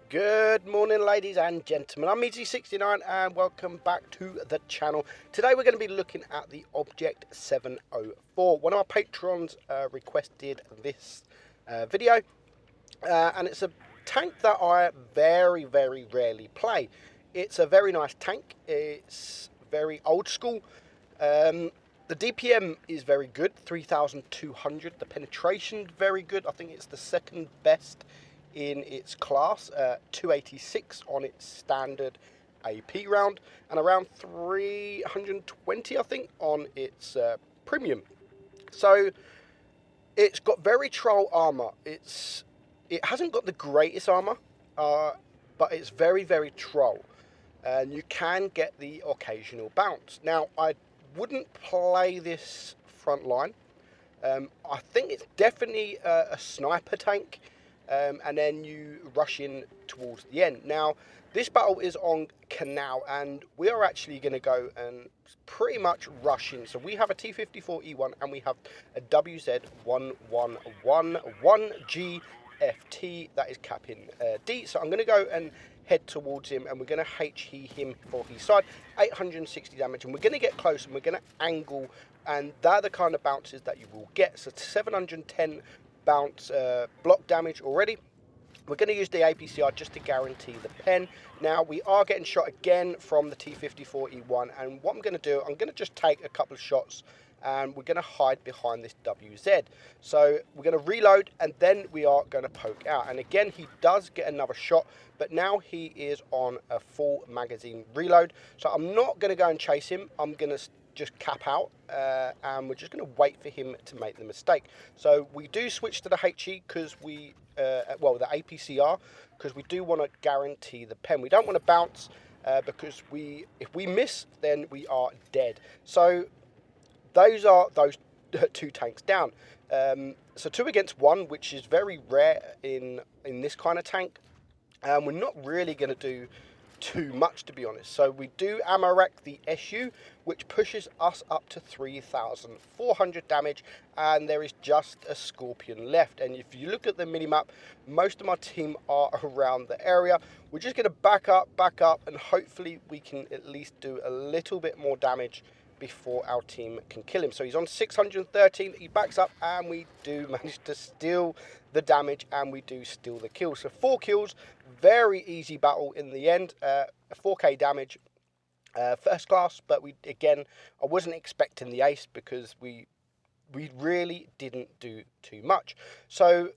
Good morning, ladies and gentlemen. I'm Meadsy69 and welcome back to the channel. Today we're going to be looking at the Object 704. One of our patrons requested this video, and it's a tank that I very rarely play. It's a very nice tank. It's very old school. The DPM is very good, 3,200. The penetration very good. I think it's the second best in its class, 286 on its standard AP round, and around 320, I think, on its premium. So it's got very troll armor. It hasn't got the greatest armor, but it's very troll, and you can get the occasional bounce. Now, I wouldn't play this front line. I think it's definitely a sniper tank. And then you rush in towards the end. Now, this battle is on Canal, and we are actually going to go and pretty much rush in. So we have a T-54E1, and we have a WZ1111GFT that is capping D. So I'm going to go and head towards him, and we're going to HE him for his side. 860 damage, and we're going to get close, and we're going to angle, and they're the kind of bounces that you will get. So 710 bounce block damage already. We're going to use the APCR just to guarantee the pen. Now, we are getting shot again from the T-54E1, and what I'm going to do, I'm going to just take a couple of shots, and we're going to hide behind this WZ. So we're going to reload, and then we are going to poke out. And again, he does get another shot, but now he is on a full magazine reload. So I'm not going to go and chase him. I'm going to just cap out, and we're just going to wait for him to make the mistake. So we do switch to the HE because we, well, the APCR, because we do want to guarantee the pen. We don't want to bounce because if we miss, then we are dead. So those are those two tanks down. So 2 against 1, which is very rare in this kind of tank. We're not really going to do too much, to be honest. So we do ammo rack the SU, which pushes us up to 3,400 damage, and there is just a Scorpion left. And if you look at the minimap, most of my team are around the area. We're just going to back up, and hopefully we can at least do a little bit more damage before our team can kill him. So he's on 613, he backs up, and we do manage to steal the damage, and we do steal the kill. So 4 kills, very easy battle in the end. 4k damage, first class, but I wasn't expecting the ace because we really didn't do too much. So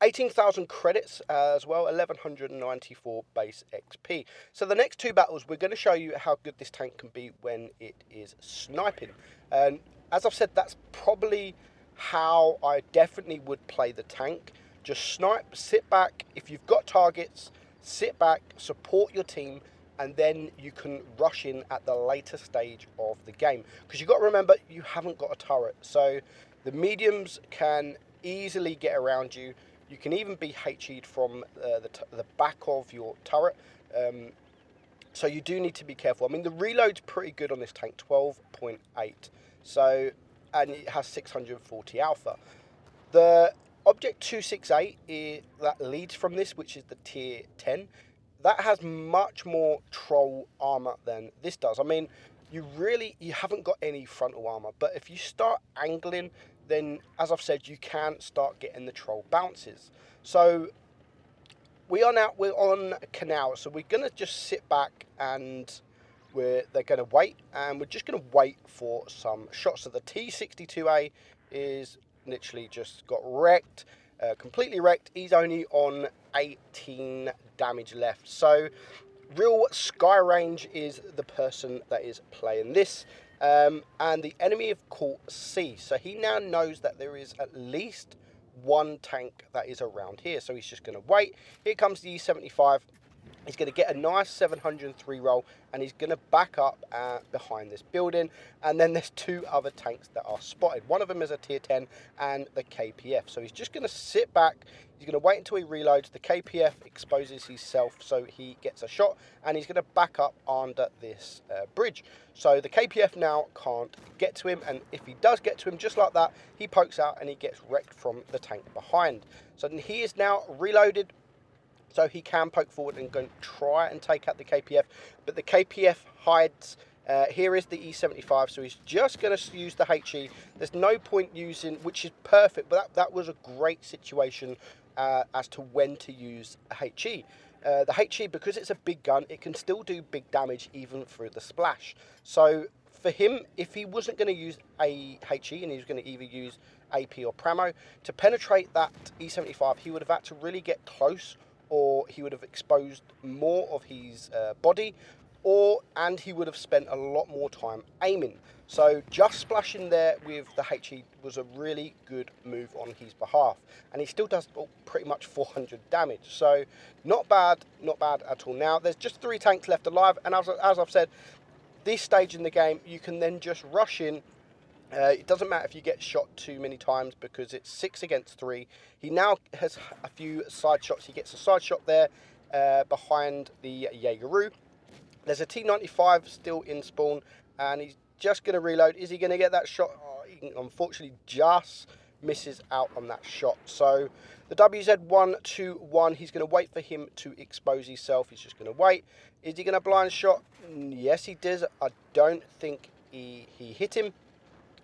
18,000 credits as well, 1,194 base XP. So the next 2 battles, we're going to show you how good this tank can be when it is sniping. And as I've said, that's probably how I definitely would play the tank. Just snipe, sit back. If you've got targets, sit back, support your team, and then you can rush in at the later stage of the game. Because you've got to remember, you haven't got a turret. So the mediums can easily get around you. You can even be HE'd from the back of your turret. So you do need to be careful. I mean, the reload's pretty good on this tank, 12.8. So, and it has 640 alpha. The Object 268 that leads from this, which is the tier 10, that has much more troll armor than this does. I mean, you haven't got any frontal armor, but if you start angling, then as I've said, you can start getting the troll bounces. So we're on Canal, so we're gonna just sit back, and they're gonna wait, and we're just gonna wait for some shots. So the T62A is literally just got wrecked, completely wrecked. He's only on 18 damage left. So real Sky Range is the person that is playing this. And the enemy have caught C. So he now knows that there is at least 1 tank that is around here. So he's just going to wait. Here comes the E75. He's going to get a nice 703 roll, and he's going to back up behind this building. And then there's 2 other tanks that are spotted. One of them is a tier 10 and the KPF. So he's just going to sit back. He's going to wait until he reloads. The KPF exposes himself, so he gets a shot, and he's going to back up under this bridge. So the KPF now can't get to him, and if he does get to him, just like that, he pokes out and he gets wrecked from the tank behind. So he is now reloaded. So he can poke forward and go and try and take out the KPF, but the KPF hides. Here is the E75, so he's just going to use the HE. There's no point using, which is perfect, but that was a great situation as to when to use a HE. The HE, because it's a big gun, it can still do big damage even through the splash. So for him, if he wasn't going to use a HE and he was going to either use AP or Pramo, to penetrate that E75, he would have had to really get close, or he would have exposed more of his body, and he would have spent a lot more time aiming. So just splashing there with the HE was a really good move on his behalf, and he still does pretty much 400 damage. So not bad at all. Now there's just 3 tanks left alive, and as I've said, this stage in the game you can then just rush in. It doesn't matter if you get shot too many times because it's 6 against 3. He now has a few side shots. He gets a side shot there behind the Jaegeru. There's a T95 still in spawn, and he's just going to reload. Is he going to get that shot? Oh, he unfortunately just misses out on that shot. So the WZ121, he's going to wait for him to expose himself. He's just going to wait. Is he going to blind shot? Yes, he does. I don't think he hit him.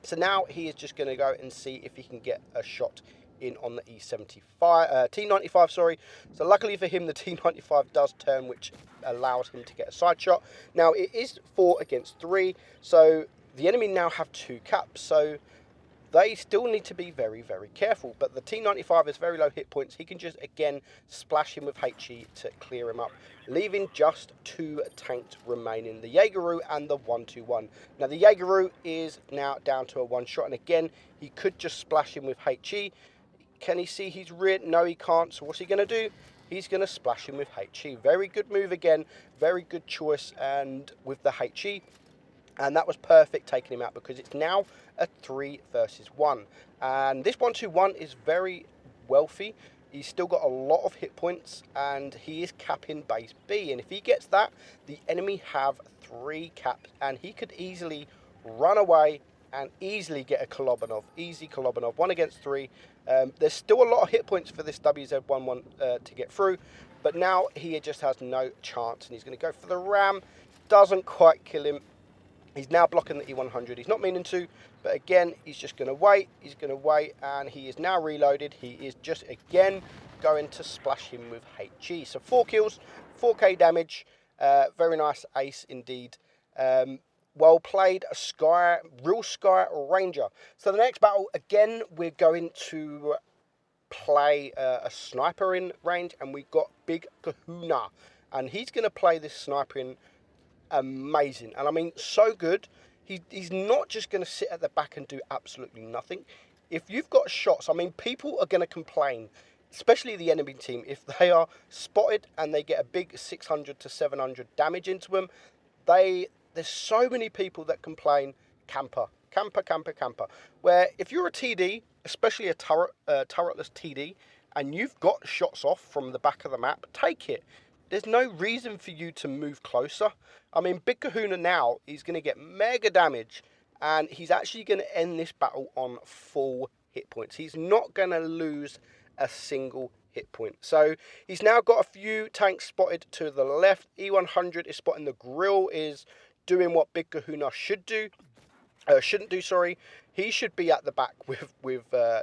So now he is just going to go and see if he can get a shot in on the T95, sorry. So luckily for him, the T95 does turn, which allows him to get a side shot. Now it is 4 against 3, so the enemy now have 2 caps, so they still need to be very, very careful. But the T95 is very low hit points. He can just, again, splash him with HE to clear him up, leaving just 2 tanks remaining, the Jaegeru and the 121. Now, the Jaegeru is now down to a 1-shot, and again, he could just splash him with HE. Can he see his rear? No, he can't. So what's he going to do? He's going to splash him with HE. Very good move again. Very good choice, and with the HE. And that was perfect taking him out, because it's now a 3 versus 1. And this 121 is very wealthy. He's still got a lot of hit points, and he is capping base B. And if he gets that, the enemy have 3 caps, and he could easily run away and easily get a Kolobanov. Easy Kolobanov, 1 against 3. There's still a lot of hit points for this WZ11 to get through, but now he just has no chance, and he's going to go for the ram. Doesn't quite kill him. He's now blocking the E100. He's not meaning to, but again, he's just going to wait. He's going to wait, and he is now reloaded. He is just, again, going to splash him with HE. So 4 kills, 4k damage. Very nice ace indeed. Well played, real Sky Ranger. So the next battle, again, we're going to play a sniper in range, and we've got Big Kahuna. And he's going to play this sniper in amazing, and I mean so good. He's not just going to sit at the back and do absolutely nothing. If you've got shots, I mean, people are going to complain, especially the enemy team, if they are spotted and they get a big 600 to 700 damage into them. There's so many people that complain, camper. Where if you're a TD, especially a turretless TD, and you've got shots off from the back of the map, take it. There's no reason for you to move closer. I mean, Big Kahuna now, he's going to get mega damage, and he's actually going to end this battle on full hit points. He's not going to lose a single hit point. So he's now got a few tanks spotted to the left. E100 is spotting the grill, is doing what Big Kahuna shouldn't do, sorry. He should be at the back with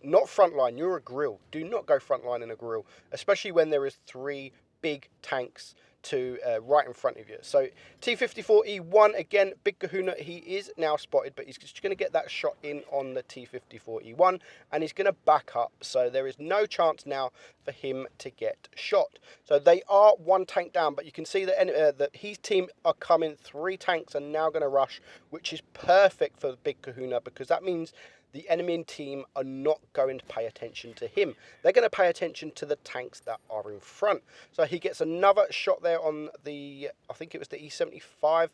not frontline. You're a grill. Do not go frontline in a grill, especially when there is 3 big tanks to right in front of you. So T54E1, again, Big Kahuna, he is now spotted, but he's just going to get that shot in on the T54E1, and he's going to back up. So there is no chance now for him to get shot. So they are 1 tank down, but you can see that his team are coming. 3 tanks are now going to rush, which is perfect for Big Kahuna, because that means the enemy team are not going to pay attention to him. They're going to pay attention to the tanks that are in front. So he gets another shot there on the, I think it was the E75.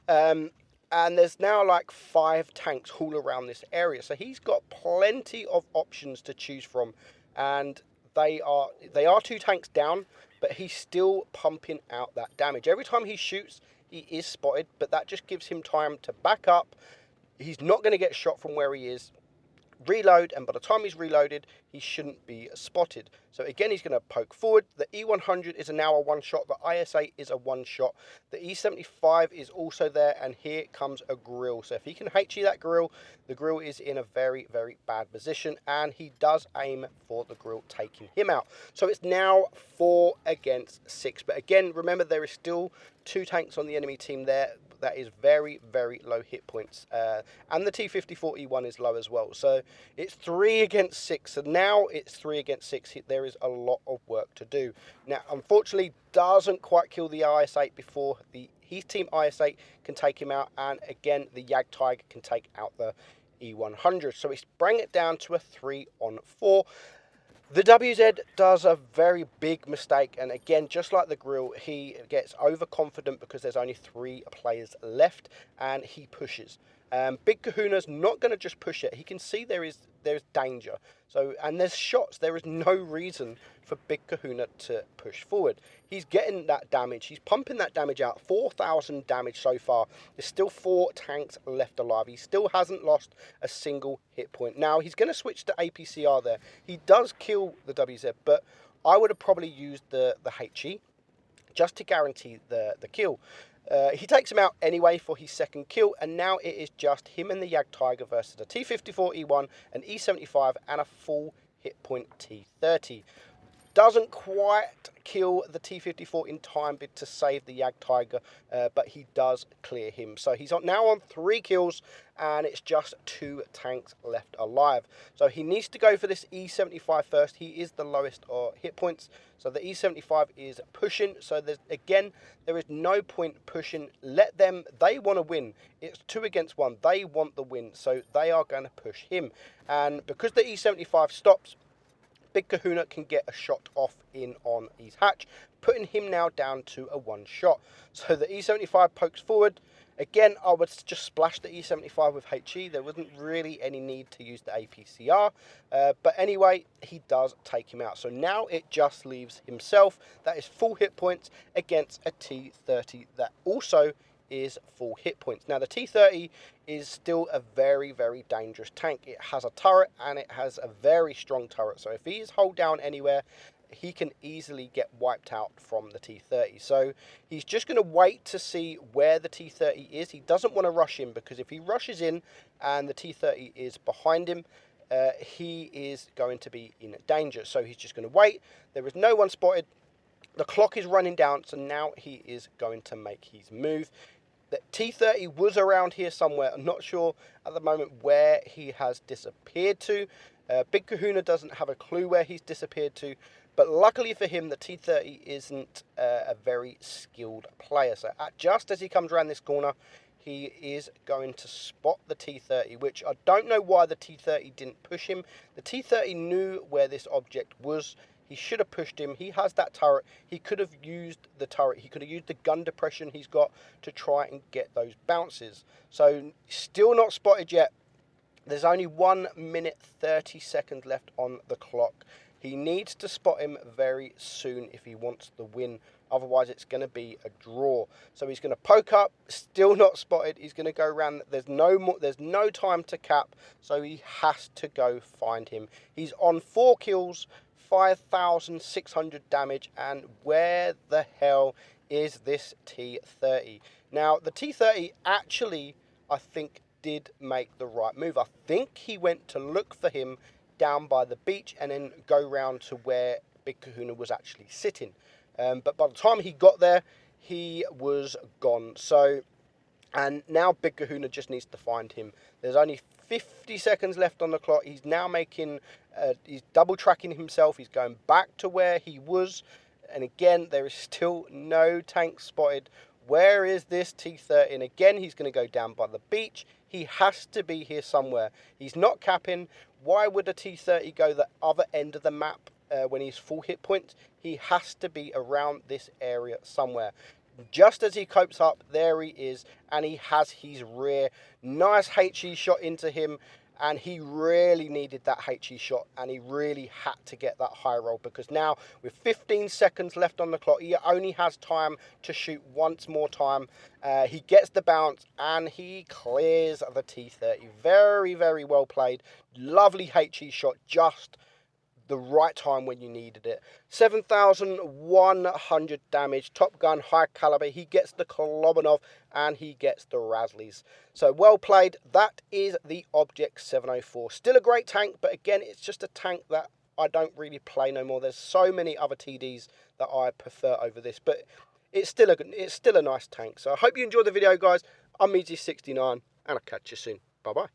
And there's now like 5 tanks all around this area. So he's got plenty of options to choose from. And they are 2 tanks down, but he's still pumping out that damage. Every time he shoots, he is spotted, but that just gives him time to back up. He's not going to get shot from where he is. reload, and by the time he's reloaded, he shouldn't be spotted. So again, he's going to poke forward. The E100 is now a one-shot. The IS-8 is a one-shot. The E75 is also there, and here comes a grill. So if he can HE that grill, the grill is in a very, very bad position, and he does aim for the grill, taking him out. So it's now 4 against 6. But again, remember, there is still 2 tanks on the enemy team there. That is very, very low hit points. And the T-54E1 is low as well. So it's 3 against 6. So now it's 3 against 6. There is a lot of work to do. Now, unfortunately, doesn't quite kill the IS-8 before his team IS-8 can take him out. And again, the Jagdtiger can take out the E100. So it's bring it down to a 3-on-4. The WZ does a very big mistake, and again, just like the grill, he gets overconfident because there's only 3 players left, and he pushes. Big Kahuna's not going to just push it. He can see there's danger. So, and there's shots. There is no reason for Big Kahuna to push forward. He's getting that damage. He's pumping that damage out. 4,000 damage so far. There's still 4 tanks left alive. He still hasn't lost a single hit point. Now, he's going to switch to APCR there. He does kill the WZ, but I would have probably used the HE just to guarantee the kill. He takes him out anyway for his second kill, and now it is just him and the Jagdtiger versus a T-54E1, an E75, and a full hit point T-30. Doesn't quite kill the T-54 in time to save the Jagdtiger, but he does clear him. So he's now on 3 kills, and it's just 2 tanks left alive. So he needs to go for this E75 first. He is the lowest hit points. So the E75 is pushing. So there is no point pushing. Let them, they want to win. It's 2 against 1. They want the win. So they are going to push him. And because the E75 stops, Big Kahuna can get a shot off in on his hatch, putting him now down to a 1-shot. So the E75 pokes forward. Again, I would just splash the E75 with HE. There wasn't really any need to use the APCR. But anyway, he does take him out. So now it just leaves himself. That is full hit points against a T-30 that also is full hit points. Now the T-30 is still a very, very dangerous tank. It has a turret, and it has a very strong turret. So if he is hold down anywhere, he can easily get wiped out from the T-30. So he's just going to wait to see where the T-30 is. He doesn't want to rush in, because if he rushes in and the T-30 is behind him, he is going to be in danger. So he's just going to wait. There is no one spotted. The clock is running down, so now he is going to make his move. The T-30 was around here somewhere. I'm not sure at the moment where he has disappeared to. Big Kahuna doesn't have a clue where he's disappeared to. But luckily for him, the T-30 isn't a very skilled player. So just as he comes around this corner, he is going to spot the T-30, which I don't know why the T-30 didn't push him. The T-30 knew where this object was. He should have pushed him. He has that turret. He could have used the turret. He could have used the gun depression he's got to try and get those bounces. So still not spotted yet. There's only 1 minute 30 seconds left on the clock. He needs to spot him very soon if he wants the win. Otherwise, it's going to be a draw. So he's going to poke up. Still not spotted. He's going to go around. There's no time to cap. So he has to go find him. He's on 4 kills. 5,600 damage, and where the hell is this T-30? Now, the T-30 actually, I think, did make the right move. I think he went to look for him down by the beach and then go round to where Big Kahuna was actually sitting. But by the time he got there, he was gone. So, and now Big Kahuna just needs to find him. There's only 50 seconds left on the clock. He's now making, he's double tracking himself. He's going back to where he was. And again, there is still no tank spotted. Where is this T-30? And again, he's going to go down by the beach. He has to be here somewhere. He's not capping. Why would a T-30 go the other end of the map when he's full hit points? He has to be around this area somewhere. Just as he copes up, there he is, and he has his rear. Nice HE shot into him, and he really needed that HE shot, and he really had to get that high roll, because now with 15 seconds left on the clock, he only has time to shoot once more time. He gets the bounce and he clears the T30. Very, very well played. Lovely HE shot, just the right time when you needed it. 7,100 damage, Top Gun, high caliber. He gets the Kolobanov and he gets the Razlies. So well played. That is the Object 704. Still a great tank, but again, it's just a tank that I don't really play no more. There's so many other TDs that I prefer over this, but it's still a nice tank. So I hope you enjoyed the video, guys. I'm Meadsy69, and I'll catch you soon. Bye bye.